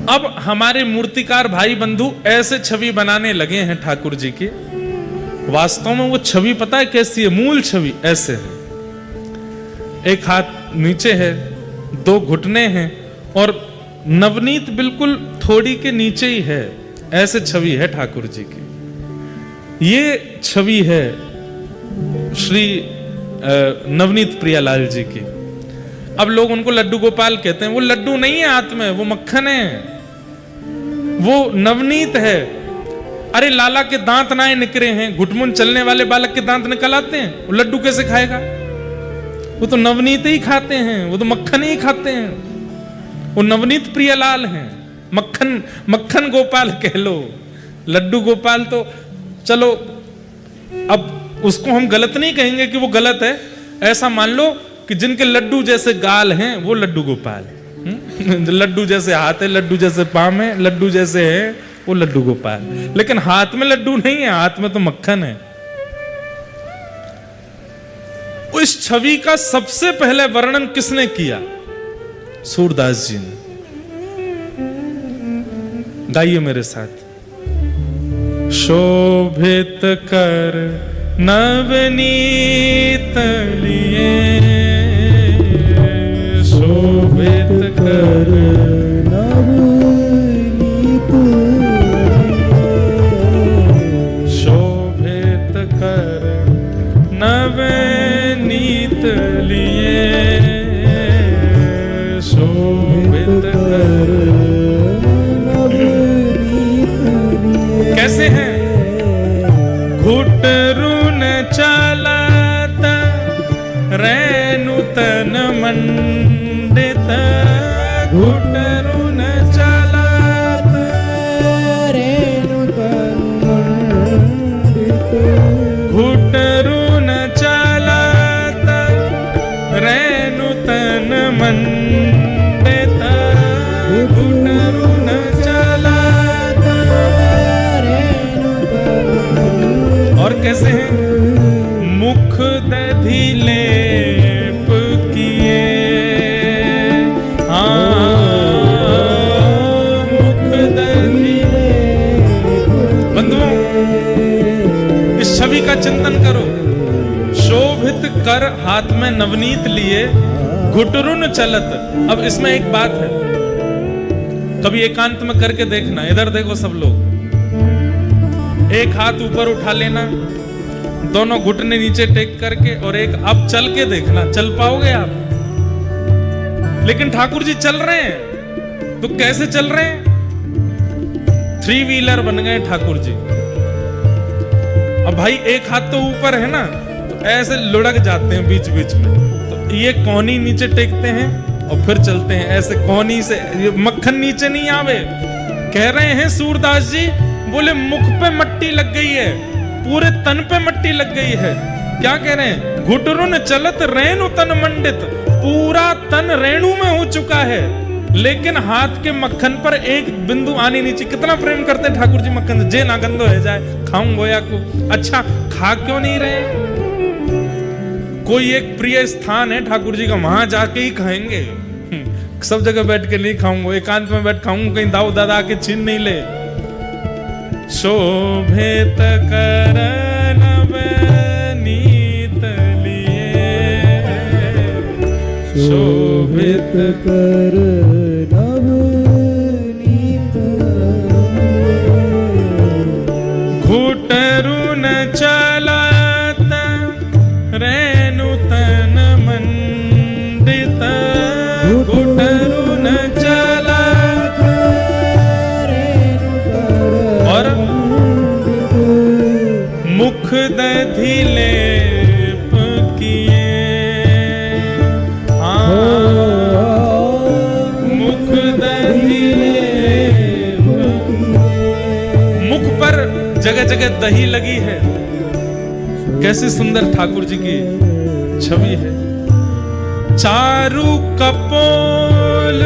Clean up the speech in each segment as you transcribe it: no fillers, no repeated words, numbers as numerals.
अब हमारे मूर्तिकार भाई बंधु ऐसे छवि बनाने लगे हैं ठाकुर जी की। वास्तव में वो छवि पता है कैसी है? मूल छवि ऐसे है, एक हाथ नीचे है, दो घुटने हैं और नवनीत बिल्कुल थोड़ी के नीचे ही है, ऐसे छवि है ठाकुर जी की। ये छवि है श्री नवनीत प्रियालाल जी की। अब लोग उनको लड्डू गोपाल कहते हैं, वो लड्डू नहीं है हाथ में, वो मक्खन है, वो नवनीत है। अरे लाला के दांत ना निकले हैं, घुटमुन चलने वाले बालक के दांत निकल आते हैं, वो लड्डू कैसे खाएगा? वो तो नवनीत ही खाते हैं, वो तो मक्खन ही खाते हैं। वो नवनीत प्रियलाल हैं, मक्खन मक्खन गोपाल कह लो, लड्डू गोपाल तो चलो अब उसको हम गलत नहीं कहेंगे कि वो गलत है। ऐसा मान लो कि जिनके लड्डू जैसे गाल हैं वो लड्डू गोपाल, लड्डू जैसे हाथ है, लड्डू जैसे पाँव है, लड्डू जैसे है वो लड्डू गोपाल। लेकिन हाथ में लड्डू नहीं है, हाथ में तो मक्खन है। इस छवि का सबसे पहले वर्णन किसने किया? सूरदास जी ने। गाइए मेरे साथ। शोभित कर नवनीत लिए, शोभित कर नवनीत, शोभित कर नवनीत लिए, शोभित कर नवनीत लिए। कैसे हैं? घुटरुन चलत रेणुतन मंडित, घुटरुन चलत रेणुतन मंडित, घुटरुन चलत रेणुतन मंडित, घुटरुन चलत रेणुतन। और कैसे हैं? मुख दधि लेप किए, मुख दधि। बंधुओं, इस छवि का चिंतन करो। शोभित कर हाथ में नवनीत लिए, घुटरुन चलत। अब इसमें एक बात है, कभी एकांत में करके देखना। इधर देखो सब लोग, एक हाथ ऊपर उठा लेना, दोनों घुटने नीचे टेक करके, और एक अब चल के देखना, चल पाओगे आप? लेकिन ठाकुर जी चल रहे हैं, तो कैसे चल रहे हैं? 3 व्हीलर बन गए ठाकुर जी। अब भाई एक हाथ तो ऊपर है ना, तो ऐसे लुढ़क जाते हैं बीच बीच में, तो ये कोहनी नीचे टेकते हैं और फिर चलते हैं ऐसे कोहनी से। ये मक्खन नीचे नहीं आवे। कह रहे हैं सूरदास जी, बोले मुख पे मट्टी लग गई है, पूरे तन पे मट्टी लग गई है। क्या कह रहे हैं? घुटरुन चलत रेणु तन मंडित, पूरा तन रेणु में हो चुका है, लेकिन हाथ के मक्खन पर एक बिंदु आने नीचे। कितना प्रेम करते हैं ठाकुर जी मक्खन से। जे ना गंदो है जाए खाऊं गोया को। अच्छा, खा क्यों नहीं रहे? कोई एक प्रिय स्थान है ठाकुर जी का, वहां जाके ही खाएंगे। सब जगह बैठ के नहीं खाऊंगा, एकांत में बैठ खाऊंगा, कहीं दाऊ दादा के छीन नहीं ले। शोभित कर नवनीत लिए, शोभित कर नवनीत, घुटरुन चलत रेणुतन मंडित, घुटरुन चलत और मुख दधि लेप किए, मुख दधि लेप। मुख पर जगह जगह दही लगी है। कैसी सुंदर ठाकुर जी की छवि है। चारु कपोल,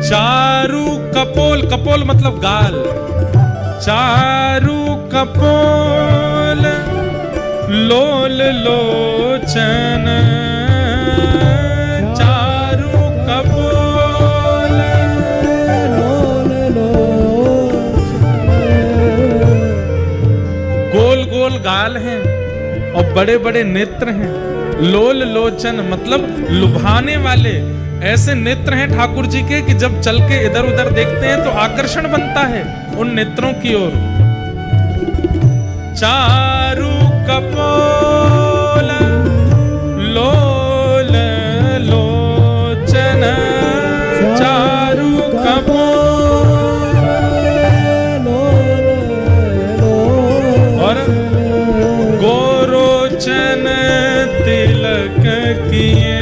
चारु कपोल, कपोल मतलब गाल। चारु कपोल लोल लोचन, चारु कपोल और बड़े बड़े नेत्र हैं। लोल लोचन मतलब लुभाने वाले ऐसे नेत्र हैं ठाकुर जी के कि जब चल के इधर उधर देखते हैं तो आकर्षण बनता है उन नेत्रों की ओर। चारु कपोल लोल लोचन, चारु कपोल और गोरोचन तिलक किए।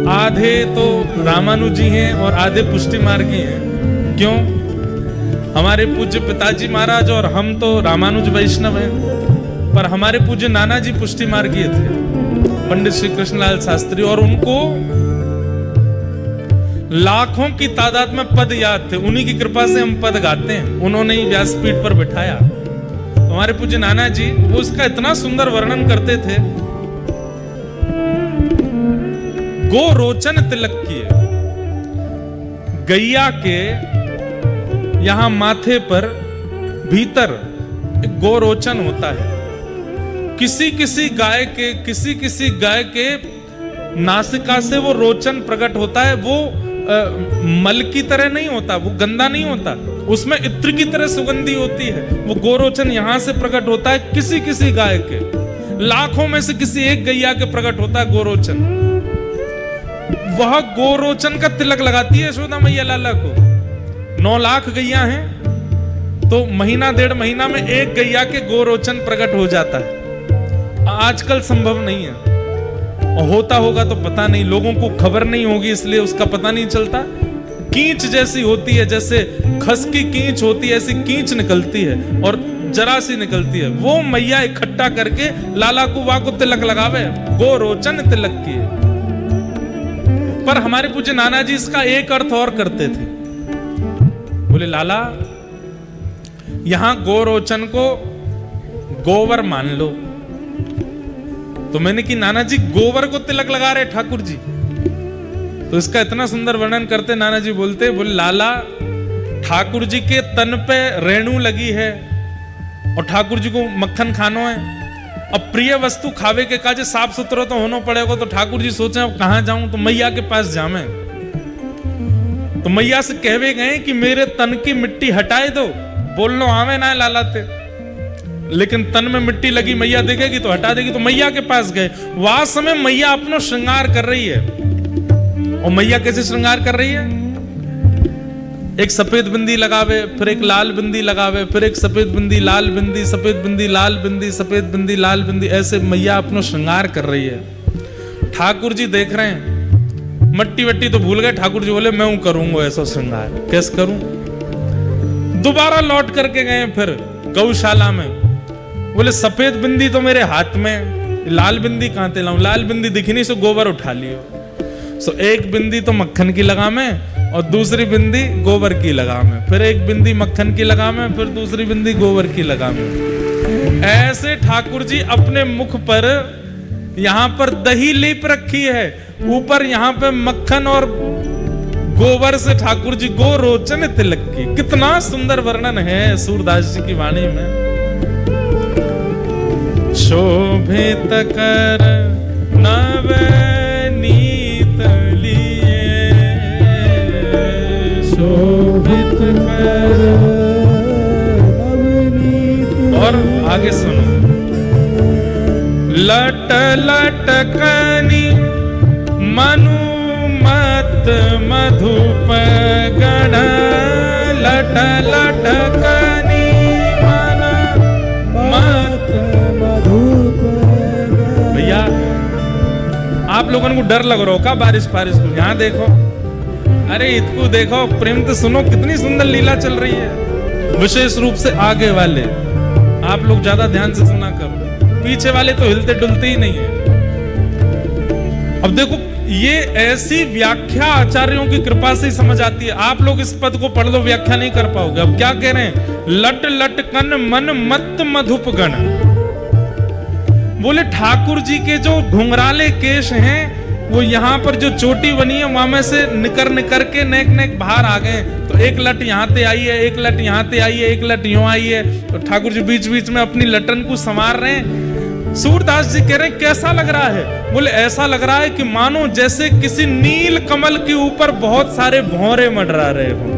आधे तो रामानुजी हैं और आधे पुष्टि मार्गी हैं। क्यों? हमारे पूज्य पिताजी महाराज और हम तो रामानुज वैष्णव हैं, पर हमारे पूज्य नाना जी पुष्टि मार्गीय थे, पंडित श्री कृष्णलाल शास्त्री, और उनको लाखों की तादाद में पद याद थे। उन्हीं की कृपा से हम पद गाते हैं, उन्होंने ही व्यासपीठ पर बिठाया। हमारे पूज्य नाना जी वो उसका इतना सुंदर वर्णन करते थे। गोरोचन तिलक किए, गैया के यहां माथे पर भीतर गोरोचन होता है। किसी किसी गाय के नासिका से वो रोचन प्रकट होता है। वो मल की तरह नहीं होता, वो गंदा नहीं होता, उसमें इत्र की तरह सुगंधी होती है। वो गोरोचन यहां से प्रकट होता है किसी किसी गाय के, लाखों में से किसी एक गैया के प्रकट होता है गोरोचन। वह गोरोचन का तिलक लगाती है यशोदा मैया लाला को। 9 लाख गैया हैं तो महीना 1.5 महीना में एक गैया के गोरोचन प्रकट हो जाता है। आजकल संभव नहीं है, और होता होगा तो पता नहीं, लोगों को खबर नहीं होगी इसलिए उसका पता नहीं चलता। कींच जैसी होती है, जैसे खस की कींच होती है ऐसी कींच निकलती है और जरा सी निकलती है। वो मैया इकट्ठा करके लाला कुआ को तिलक लगावे, गोरोचन तिलक की है। पर हमारे पूज्य नाना जी इसका एक अर्थ और करते थे। बोले लाला यहां गोरोचन को गोवर मान लो। तो मैंने कि नाना जी गोबर को तिलक लगा रहे ठाकुर जी। तो इसका इतना सुंदर वर्णन करते नाना जी बोलते, बोले लाला ठाकुर जी के तन पे रेणु लगी है और ठाकुर जी को मक्खन खानो है। अब प्रिय वस्तु खावे के काजे साफ सुथरा तो होना पड़ेगा। तो ठाकुर जी सोचे अब कहां जाऊं, तो मैया के पास जावे। तो मैया से कहवे गए कि मेरे तन की मिट्टी हटाए दो। बोलनो आवे ना लालाते, लेकिन तन में मिट्टी लगी मैया देखेगी तो हटा देगी। तो मैया के पास गए, वहां समय मैया अपना श्रृंगार कर रही है। और मैया कैसे श्रृंगार कर रही है? एक सफेद बिंदी लगावे, फिर एक लाल बिंदी लगावे, फिर एक सफेद बिंदी लाल बिंदी, सफेद बिंदी लाल बिंदी, सफेद बिंदी लाल बिंदी, ऐसे मैया अपना श्रृंगार कर रही है। ठाकुर जी देख रहे हैं, मट्टी वट्टी तो भूल गए। ठाकुर जी बोले मैं करूंगा ऐसा श्रृंगार, कैसे करूं? दोबारा लौट करके गए फिर गौशाला में। बोले सफेद बिंदी तो मेरे हाथ में, लाल बिंदी कहां ते लाऊं? लाल बिंदी दिखी नहीं, सो गोबर उठा लियो। सो एक बिंदी तो मक्खन की लगा में और दूसरी बिंदी गोबर की लगा में, फिर एक बिंदी मक्खन की लगा में, फिर दूसरी बिंदी गोबर की लगा में। ऐसे ठाकुर जी अपने मुख पर यहां पर दही लेप रखी है, ऊपर यहां पे मक्खन और गोबर से ठाकुर जी गोरोचन तिलक की। कितना सुंदर वर्णन है सूरदास जी की वाणी में। शोभित कर नवनीत लिए, शोभित कर नवनीत। और आगे सुनो, लट लटकनी मनुमत मधुप गण, लट लटकनी मनुमत मधुप। भैया आप लोगों को डर लग रहा हो का बारिश फारिश को? यहाँ देखो, अरे इसको देखो, प्रेम तो सुनो, कितनी सुंदर लीला चल रही है। विशेष रूप से आगे वाले आप लोग ज्यादा ध्यान से सुना करो, पीछे वाले तो हिलते डुलते ही नहीं है। अब देखो ये ऐसी व्याख्या आचार्यों की कृपा से ही समझ आती है। आप लोग इस पद को पढ़ लो, व्याख्या नहीं कर पाओगे। अब क्या कह रहे हैं? लट लटकन मन मत मधुप गण। बोले ठाकुर जी के जो घुंघराले केश हैं वो यहाँ पर जो चोटी बनी है वहां में से निकर के नेक नेक बाहर आ गए। तो एक लट यहाँ ते आई है, एक लट यहाँ ते आई है, एक लट यूं आई है। तो ठाकुर जी बीच बीच में अपनी लटन को संवार रहे हैं। सूरदास जी कह रहे हैं कैसा लग रहा है? बोले ऐसा लग रहा है कि मानो जैसे किसी नील कमल के ऊपर बहुत सारे भौरे मंडरा रहे हो।